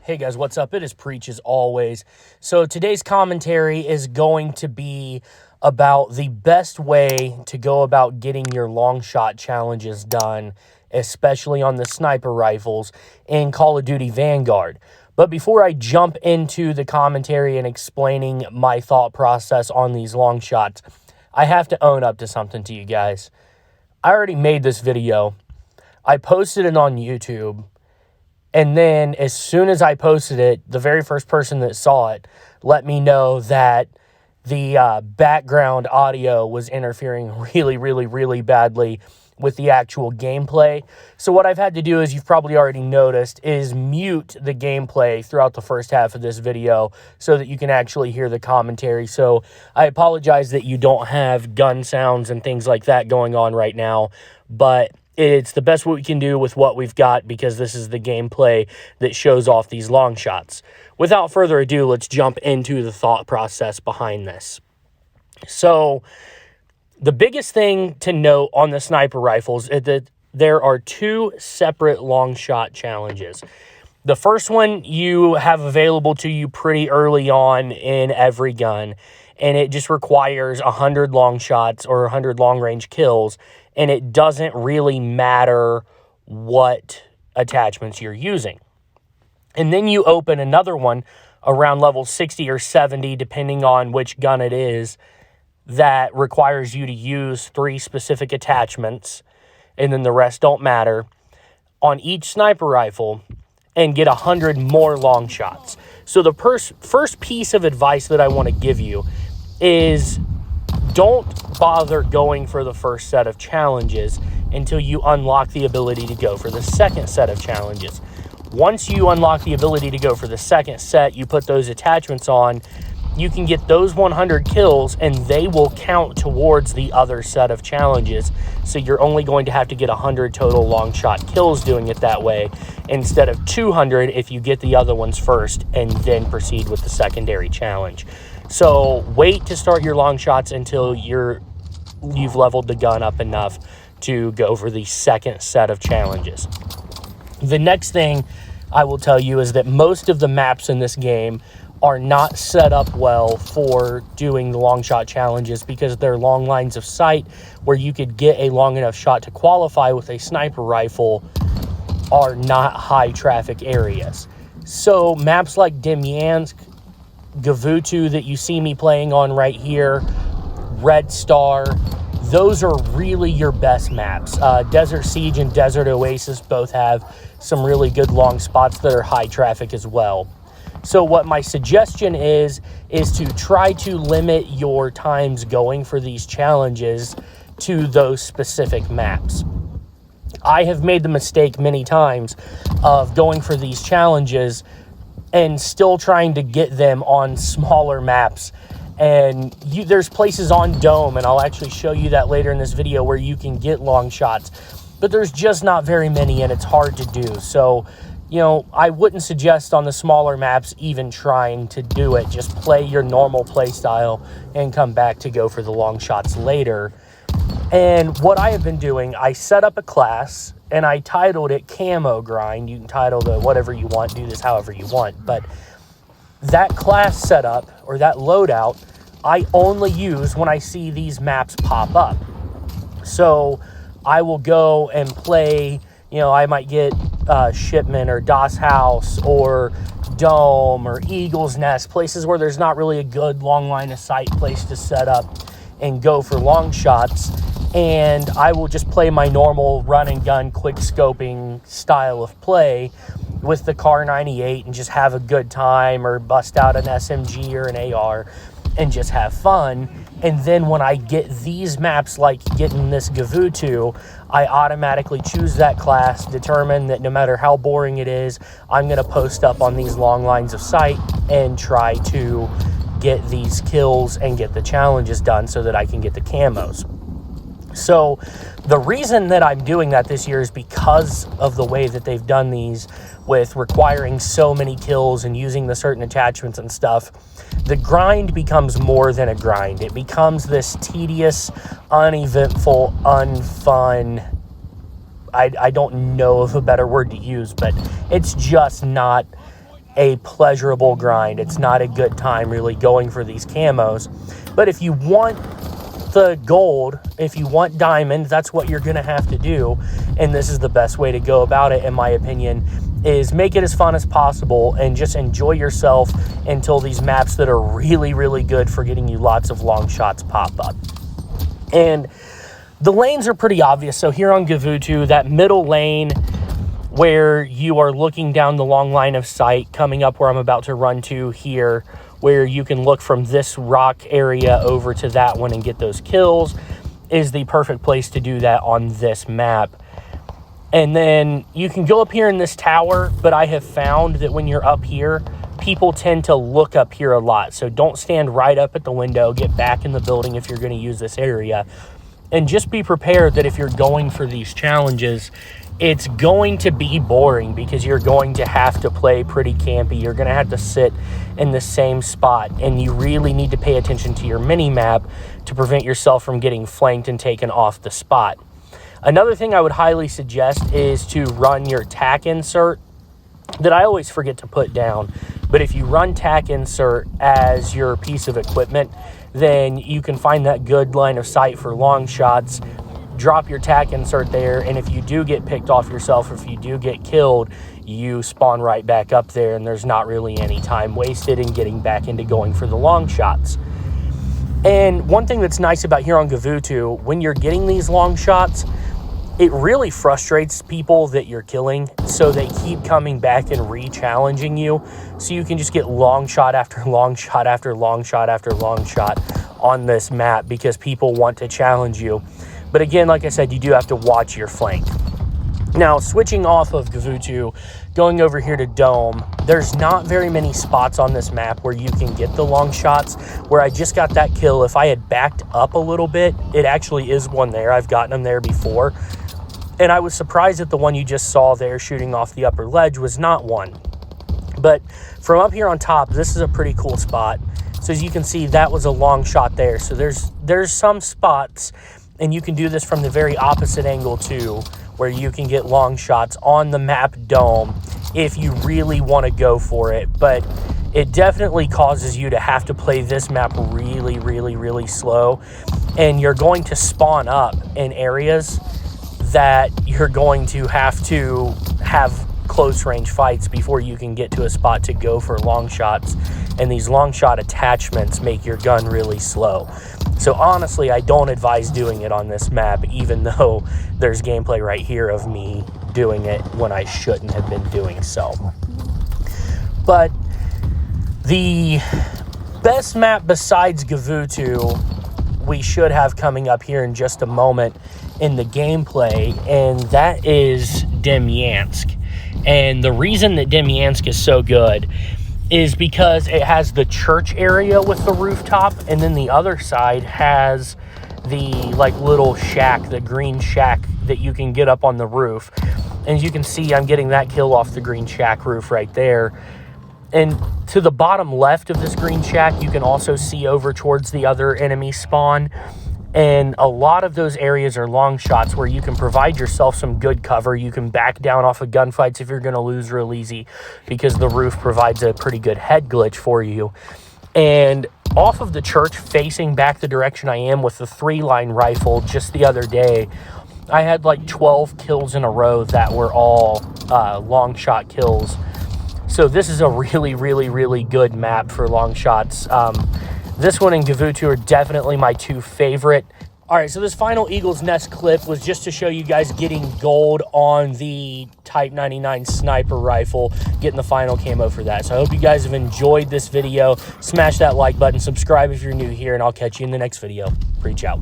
Hey guys, what's up? It is Preach as always. So today's commentary is going to be about the best way to go about getting your long shot challenges done, especially on the sniper rifles in Call of Duty Vanguard. But before I jump into the commentary and explaining my thought process on these long shots, I have to own up to something to you guys. I already made this video. I posted it on YouTube. And then as soon as I posted it, the very first person that saw it let me know that the background audio was interfering really badly with the actual gameplay. So what I've had to do, as you've probably already noticed, is mute the gameplay throughout the first half of this video so that you can actually hear the commentary. So I apologize that you don't have gun sounds and things like that going on right now, but it's the best we can do with what we've got because this is the gameplay that shows off these long shots. Without further ado, let's jump into the thought process behind this. So the biggest thing to note on the sniper rifles is that there are two separate long shot challenges. The first one you have available to you pretty early on in every gun, and it just requires 100 long shots or 100 long range kills, and it doesn't really matter what attachments you're using. And then you open another one around level 60 or 70, depending on which gun it is, that requires you to use 3 specific attachments, and then the rest don't matter, on each sniper rifle, and get 100 more long shots. So the first piece of advice that I want to give you is don't bother going for the first set of challenges until you unlock the ability to go for the second set of challenges. Once you unlock the ability to go for the second set, you put those attachments on, you can get those 100 kills and they will count towards the other set of challenges. So you're only going to have to get 100 total long shot kills doing it that way instead of 200 if you get the other ones first and then proceed with the secondary challenge. So wait to start your long shots until you've leveled the gun up enough to go for the second set of challenges. The next thing I will tell you is that most of the maps in this game are not set up well for doing the long shot challenges because they're long lines of sight where you could get a long enough shot to qualify with a sniper rifle are not high traffic areas. So maps like Demyansk, Gavutu that you see me playing on right here, Red Star, those are really your best maps. Desert Siege and Desert Oasis both have some really good long spots that are high traffic as well. So what my suggestion is to try to limit your times going for these challenges to those specific maps. I have made the mistake many times of going for these challenges and still trying to get them on smaller maps. And there's places on Dome, and I'll actually show you that later in this video, where you can get long shots. But there's just not very many, and it's hard to do. So, I wouldn't suggest on the smaller maps even trying to do it. Just play your normal play style and come back to go for the long shots later. And what I have been doing, I set up a class and I titled it Camo Grind. You can title it whatever you want, do this however you want. But that class setup or that loadout, I only use when I see these maps pop up. So I will go and play, I might get Shipment or Das House or Dome or Eagle's Nest, places where there's not really a good long line of sight place to set up and go for long shots. And I will just play my normal run and gun quick scoping style of play with the Kar 98 and just have a good time, or bust out an SMG or an AR and just have fun. And then when I get these maps, like getting this Gavutu, I automatically choose that class, determine that no matter how boring it is, I'm going to post up on these long lines of sight and try to get these kills and get the challenges done so that I can get the camos. So the reason that I'm doing that this year is because of the way that they've done these, with requiring so many kills and using the certain attachments and stuff. The grind becomes more than a grind. It becomes this tedious, uneventful, unfun, I don't know of a better word to use, but it's just not a pleasurable grind. It's not a good time really going for these camos. But if you want the gold, if you want diamond, that's what you're gonna have to do. And this is the best way to go about it, in my opinion, is make it as fun as possible and just enjoy yourself until these maps that are really, really good for getting you lots of long shots pop up. And the lanes are pretty obvious. So here on Gavutu, that middle lane where you are looking down the long line of sight, coming up where I'm about to run to here, where you can look from this rock area over to that one and get those kills, is the perfect place to do that on this map. And then you can go up here in this tower, but I have found that when you're up here, people tend to look up here a lot. So don't stand right up at the window. Get back in the building if you're going to use this area. And just be prepared that if you're going for these challenges, it's going to be boring because you're going to have to play pretty campy. You're going to have to sit in the same spot, and you really need to pay attention to your mini map to prevent yourself from getting flanked and taken off the spot. Another thing I would highly suggest is to run your tack insert that I always forget to put down. But if you run tack insert as your piece of equipment, then you can find that good line of sight for long shots. Drop your tack insert there, and if you do get picked off yourself, if you do get killed, you spawn right back up there, and there's not really any time wasted in getting back into going for the long shots. And one thing that's nice about here on Gavutu, when you're getting these long shots, it really frustrates people that you're killing, so they keep coming back and re-challenging you, so you can just get long shot after long shot after long shot after long shot on this map because people want to challenge you. But again, like I said, you do have to watch your flank. Now, switching off of Gavutu, going over here to Dome, there's not very many spots on this map where you can get the long shots. Where I just got that kill, if I had backed up a little bit, it actually is one there. I've gotten them there before. And I was surprised that the one you just saw there shooting off the upper ledge was not one. But from up here on top, this is a pretty cool spot. So as you can see, that was a long shot there. So there's some spots, and you can do this from the very opposite angle too, where you can get long shots on the map Dome if you really want to go for it. But it definitely causes you to have to play this map really, really, really slow. And you're going to spawn up in areas that you're going to have close range fights before you can get to a spot to go for long shots. And these long shot attachments make your gun really slow. So honestly, I don't advise doing it on this map, even though there's gameplay right here of me doing it when I shouldn't have been doing so. But the best map besides Gavutu we should have coming up here in just a moment in the gameplay, and that is Demyansk. And the reason that Demyansk is so good is because it has the church area with the rooftop, and then the other side has the like little shack, the green shack that you can get up on the roof. And as you can see, I'm getting that kill off the green shack roof right there. And to the bottom left of this green shack, you can also see over towards the other enemy spawn. And a lot of those areas are long shots where you can provide yourself some good cover. You can back down off of gunfights if you're going to lose real easy, because the roof provides a pretty good head glitch for you. And off of the church, facing back the direction I am with the 3-line rifle, just the other day, I had like 12 kills in a row that were all long shot kills. So this is a really, really, really good map for long shots. This one and Gavutu are definitely my two favorite. All right, so this final Eagle's Nest clip was just to show you guys getting gold on the Type 99 sniper rifle, getting the final camo for that. So I hope you guys have enjoyed this video. Smash that like button, subscribe if you're new here, and I'll catch you in the next video. Preach out.